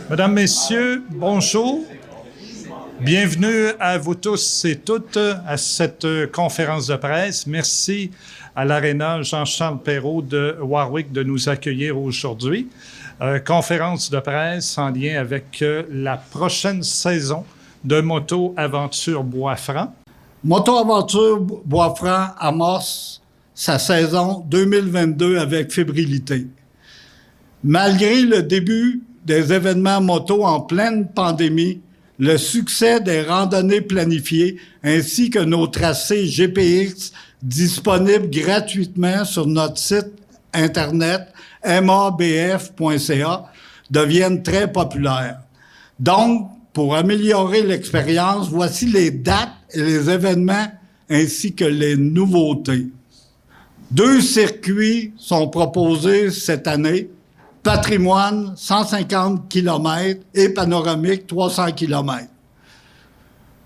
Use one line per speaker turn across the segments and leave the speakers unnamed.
Mesdames, Messieurs, bonjour. Bienvenue à vous tous et toutes à cette conférence de presse. Merci à l'Aréna Jean-Charles Perrault de Warwick de nous accueillir aujourd'hui. Conférence de presse en lien avec la prochaine saison de Moto Aventure Bois-Franc.
Moto Aventure Bois-Franc amorce sa saison 2022 avec fébrilité. Malgré le début des événements moto en pleine pandémie, le succès des randonnées planifiées ainsi que nos tracés GPX disponibles gratuitement sur notre site internet mabf.ca deviennent très populaires. Donc, pour améliorer l'expérience, voici les dates et les événements ainsi que les nouveautés. 2 circuits sont proposés cette année. Patrimoine, 150 km et panoramique, 300 km.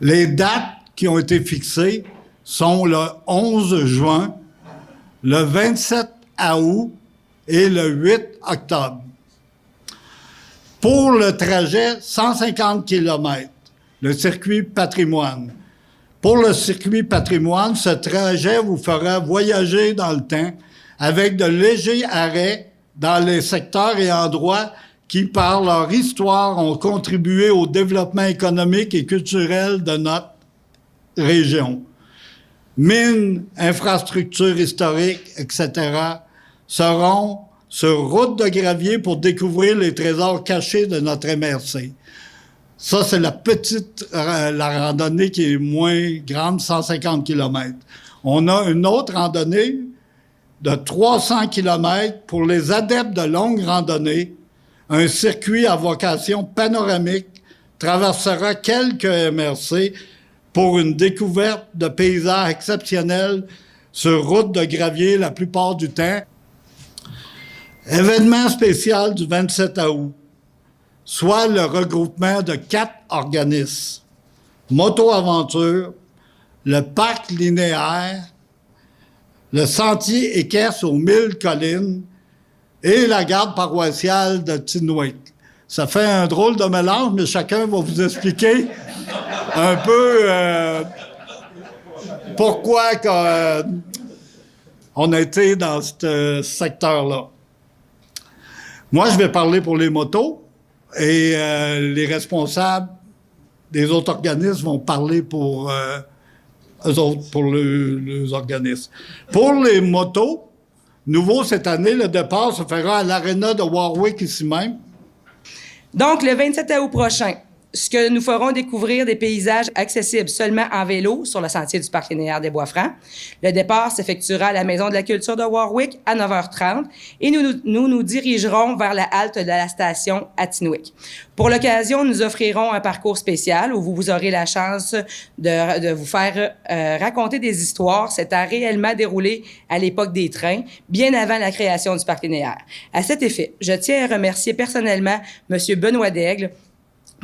Les dates qui ont été fixées sont le 11 juin, le 27 août et le 8 octobre. Pour le trajet 150 km, le circuit Patrimoine. Pour le circuit Patrimoine, ce trajet vous fera voyager dans le temps avec de légers arrêts dans les secteurs et endroits qui, par leur histoire, ont contribué au développement économique et culturel de notre région. Mines, infrastructures historiques, etc. seront sur route de gravier pour découvrir les trésors cachés de notre MRC. Ça, c'est la randonnée qui est moins grande, 150 km. On a une autre randonnée de 300 km pour les adeptes de longue randonnée. Un circuit à vocation panoramique traversera quelques MRC pour une découverte de paysages exceptionnels sur route de gravier la plupart du temps. Événement spécial du 27 août, soit le regroupement de 4 organismes. Moto Aventure, le parc linéaire, le sentier équestre aux 1000 collines et la garde paroissiale de Tinwick. Ça fait un drôle de mélange, mais chacun va vous expliquer un peu pourquoi on a été dans ce secteur-là. Moi, je vais parler pour les motos et les responsables des autres organismes vont parler pour eux autres, pour les organismes. Pour les motos, nouveau cette année, le départ se fera à l'Aréna de Warwick ici même.
Donc, le 27 août prochain, ce que nous ferons découvrir des paysages accessibles seulement en vélo sur le sentier du parc linéaire des Bois-Francs. Le départ s'effectuera à la Maison de la Culture de Warwick à 9h30 et nous dirigerons vers la halte de la station à Tinwick. Pour l'occasion, nous offrirons un parcours spécial où vous aurez la chance de vous faire raconter des histoires s'étant réellement déroulées à l'époque des trains, bien avant la création du parc linéaire. À cet effet, je tiens à remercier personnellement M. Benoît Daigle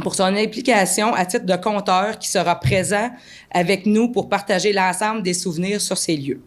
pour son implication à titre de conteur qui sera présent avec nous pour partager l'ensemble des souvenirs sur ces lieux.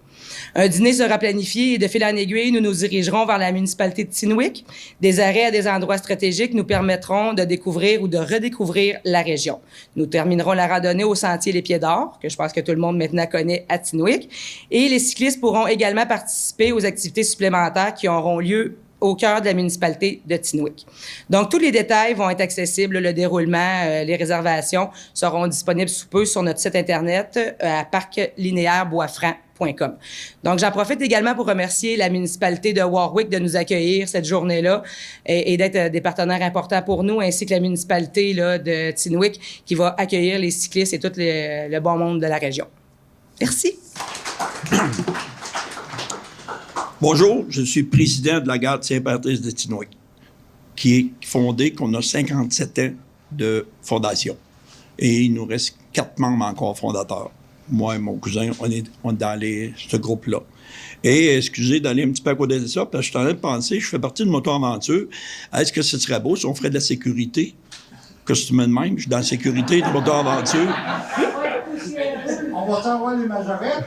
Un dîner sera planifié et de fil en aiguille, nous nous dirigerons vers la municipalité de Tinwick. Des arrêts à des endroits stratégiques nous permettront de découvrir ou de redécouvrir la région. Nous terminerons la randonnée au sentier Les Pieds d'Or, que je pense que tout le monde maintenant connaît à Tinwick. Et les cyclistes pourront également participer aux activités supplémentaires qui auront lieu au cœur de la municipalité de Tinwick. Donc, tous les détails vont être accessibles. Le déroulement, les réservations seront disponibles sous peu sur notre site Internet à parclinéaireboisfranc.com. Donc, j'en profite également pour remercier la municipalité de Warwick de nous accueillir cette journée-là et d'être des partenaires importants pour nous, ainsi que la municipalité là, de Tinwick qui va accueillir les cyclistes et tout le bon monde de la région. Merci.
Bonjour, je suis président de la garde Sainte-Patrice de Tinwick, qui est fondée, qu'on a 57 ans de fondation. Et il nous reste 4 membres encore fondateurs. moi et mon cousin, on est dans ce groupe-là. Et excusez d'aller un petit peu à côté de ça, parce que je suis en train de penser, je fais partie de Moto-Aventure. Est-ce que ce serait beau si on ferait de la sécurité? Costume de même, je suis dans la sécurité de Moto-Aventure.
On va t'envoyer les majorettes?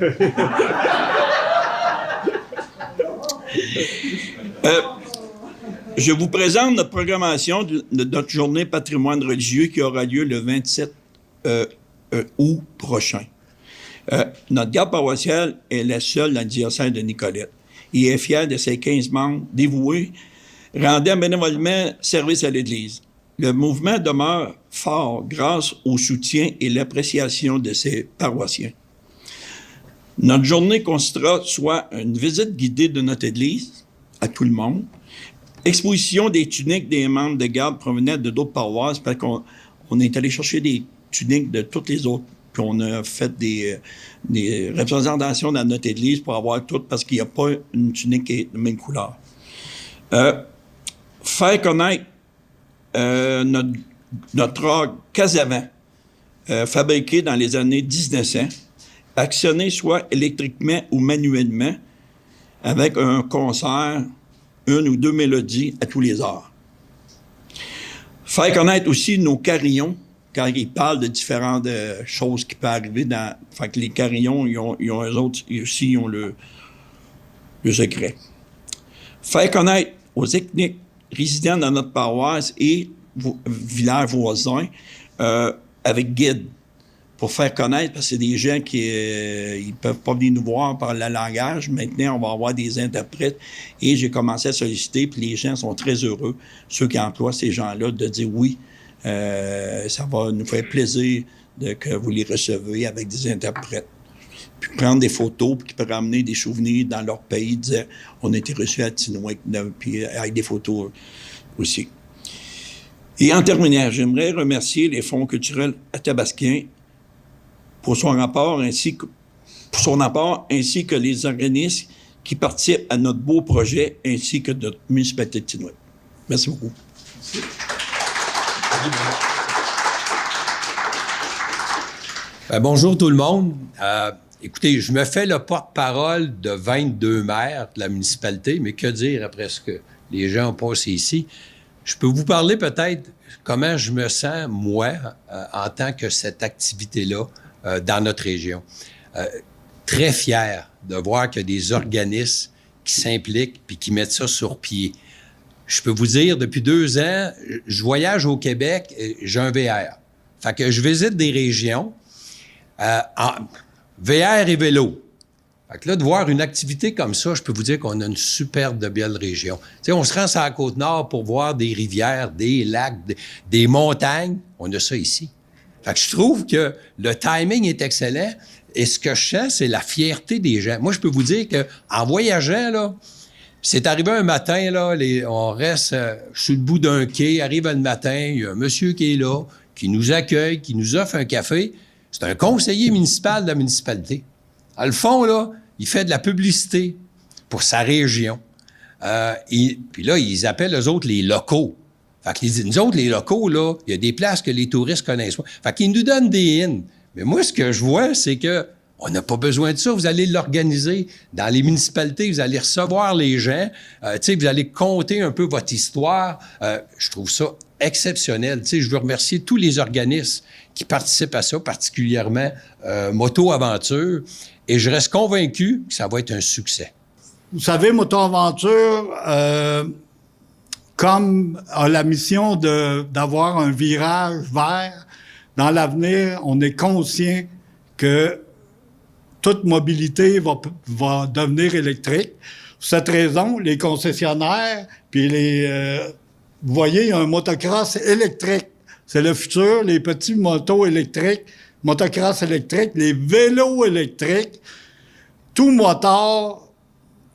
Je vous présente notre programmation de notre journée patrimoine religieux qui aura lieu le 27 août prochain. Notre garde paroissiale est la seule dans le diocèse de Nicolette. Il est fier de ses 15 membres dévoués, rendant bénévolement service à l'Église. Le mouvement demeure fort grâce au soutien et l'appréciation de ses paroissiens. Notre journée consistera soit une visite guidée de notre Église à tout le monde, exposition des tuniques des membres de garde provenant de d'autres paroisses, parce qu'on est allé chercher des tuniques de toutes les autres. Puis on a fait des représentations dans notre église pour avoir tout, parce qu'il n'y a pas une tunique qui est de même couleur. Faire connaître notre rock Casavant, fabriqué dans les années 1900, actionné soit électriquement ou manuellement, avec un concert, une ou deux mélodies à tous les heures. Faire connaître aussi nos carillons, car ils parlent de différentes choses qui peuvent arriver dans... Fait que les carillons, ils ont eux autres aussi, ils ont le secret. Faire connaître aux ethniques résidents dans notre paroisse et villages voisins avec guide, pour faire connaître, parce que c'est des gens qui ils peuvent pas venir nous voir par le langage. Maintenant, on va avoir des interprètes. Et j'ai commencé à solliciter, puis les gens sont très heureux, ceux qui emploient ces gens-là, de dire oui, ça va nous faire plaisir que vous les recevez avec des interprètes. Puis prendre des photos, puis qui peuvent ramener des souvenirs dans leur pays, disant on a été reçus à Tinouic, puis avec des photos aussi. Et en terminant, j'aimerais remercier les Fonds culturels athabasquins pour son apport ainsi que les organismes qui participent à notre beau projet ainsi que notre municipalité de Tinouic. Merci beaucoup. Merci.
Bonjour tout le monde. Écoutez, je me fais le porte-parole de 22 maires de la municipalité, mais que dire après ce que les gens ont passé ici? Je peux vous parler peut-être comment je me sens, moi, en tant que cette activité-là dans notre région. Très fier de voir qu'il y a des organismes qui s'impliquent puis qui mettent ça sur pied. Je peux vous dire, depuis 2 ans, je voyage au Québec, j'ai un VR. Fait que je visite des régions en VR et vélo. Fait que là, de voir une activité comme ça, je peux vous dire qu'on a une super de belle région. Tu sais, on se rend sur la Côte-Nord pour voir des rivières, des lacs, des montagnes. On a ça ici. Fait que je trouve que le timing est excellent. Et ce que je sens, c'est la fierté des gens. Moi, je peux vous dire qu'en voyageant, là, c'est arrivé un matin, là, on reste sur le bout d'un quai, arrive le matin, il y a un monsieur qui est là, qui nous accueille, qui nous offre un café. C'est un conseiller municipal de la municipalité. À le fond, là, il fait de la publicité pour sa région. Puis là, ils appellent eux autres les locaux. Fait que nous autres, les locaux, là, il y a des places que les touristes connaissent pas. Fait qu'ils nous donnent des in. Mais moi, ce que je vois, c'est que on n'a pas besoin de ça. Vous allez l'organiser dans les municipalités. Vous allez recevoir les gens. Vous allez conter un peu votre histoire. Je trouve ça exceptionnel. Je veux remercier tous les organismes qui participent à ça, particulièrement Moto-Aventure. Et je reste convaincu que ça va être un succès.
Vous savez, Moto-Aventure, comme a la mission d'avoir un virage vert, dans l'avenir, on est conscient que toute mobilité va devenir électrique. Pour cette raison, les concessionnaires, puis vous voyez, il y a un motocross électrique. C'est le futur, les petits motos électriques, motocross électriques, les vélos électriques. Tout motard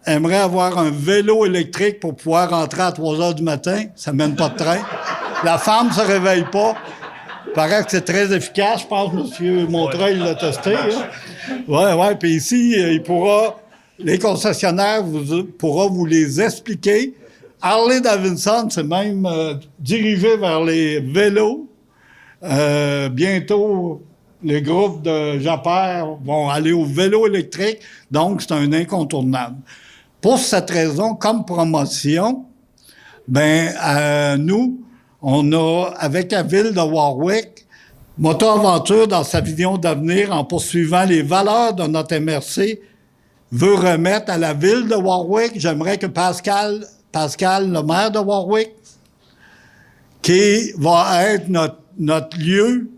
aimerait avoir un vélo électrique pour pouvoir rentrer à 3 heures du matin. Ça mène pas de train. La femme se réveille pas. Il paraît que c'est très efficace. Je pense que M. Montreuil l'a testé. Hein? Ouais. Puis ici, les concessionnaires pourront vous les expliquer. Harley-Davidson, c'est même dirigé vers les vélos. Bientôt, les groupes de Japper vont aller au vélo électrique, donc c'est un incontournable. Pour cette raison, comme promotion, nous, on a, avec la ville de Warwick, Moto-Aventure, dans sa vision d'avenir, en poursuivant les valeurs de notre MRC, veut remettre à la ville de Warwick, j'aimerais que Pascal, le maire de Warwick, qui va être notre lieu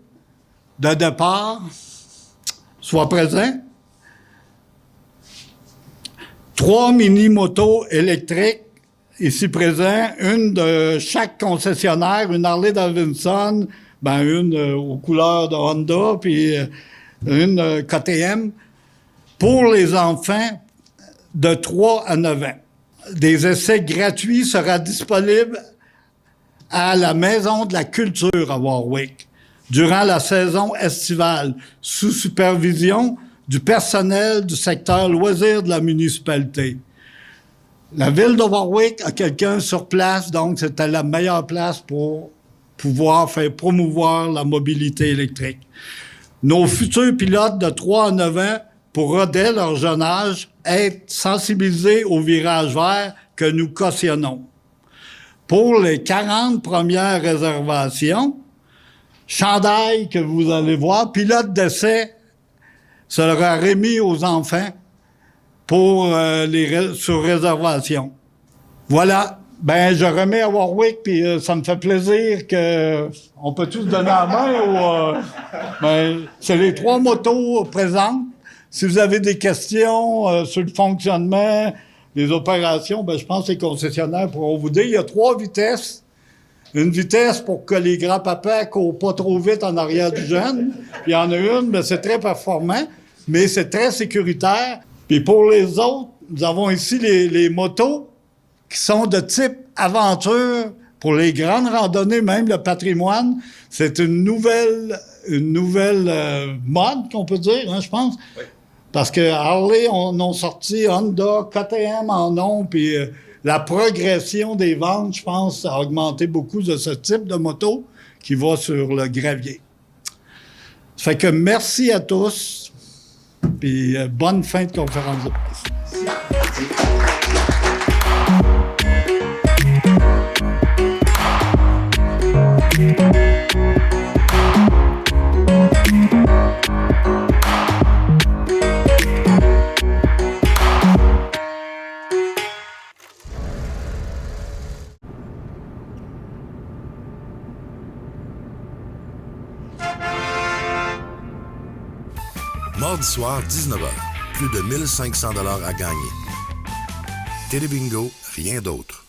de départ, soit présent. 3 mini-motos électriques ici présents, une de chaque concessionnaire, une Harley Davidson, une aux couleurs de Honda, puis une KTM, pour les enfants de 3 à 9 ans. Des essais gratuits seront disponibles à la Maison de la Culture à Warwick durant la saison estivale, sous supervision du personnel du secteur loisirs de la municipalité. La ville de Warwick a quelqu'un sur place, donc c'était la meilleure place pour pouvoir faire promouvoir la mobilité électrique. Nos futurs pilotes de 3 à 9 ans pourront, dès leur jeune âge, être sensibilisés au virage vert que nous cautionnons. Pour les 40 premières réservations, chandail que vous allez voir, pilote d'essai sera remis aux enfants pour sur réservation. Voilà. Je remets à Warwick, puis ça me fait plaisir que on peut tous donner la main c'est les 3 motos présentes. Si vous avez des questions sur le fonctionnement des opérations, je pense que les concessionnaires pourront vous dire. Il y a 3 vitesses. Une vitesse pour que les grands-papas courent pas trop vite en arrière du jeune. Il y en a une, c'est très performant, mais c'est très sécuritaire. Puis pour les autres, nous avons ici les motos qui sont de type aventure pour les grandes randonnées, même le patrimoine. C'est une nouvelle mode, qu'on peut dire, je pense. Oui. Parce que Harley, on a sorti Honda, KTM en ont, puis la progression des ventes, je pense, a augmenté beaucoup de ce type de moto qui va sur le gravier. Ça fait que merci à tous, puis bonne fin de conférence de presse.
Mardi soir, 19h. Plus de 1500 $ à gagner. Télébingo, rien d'autre.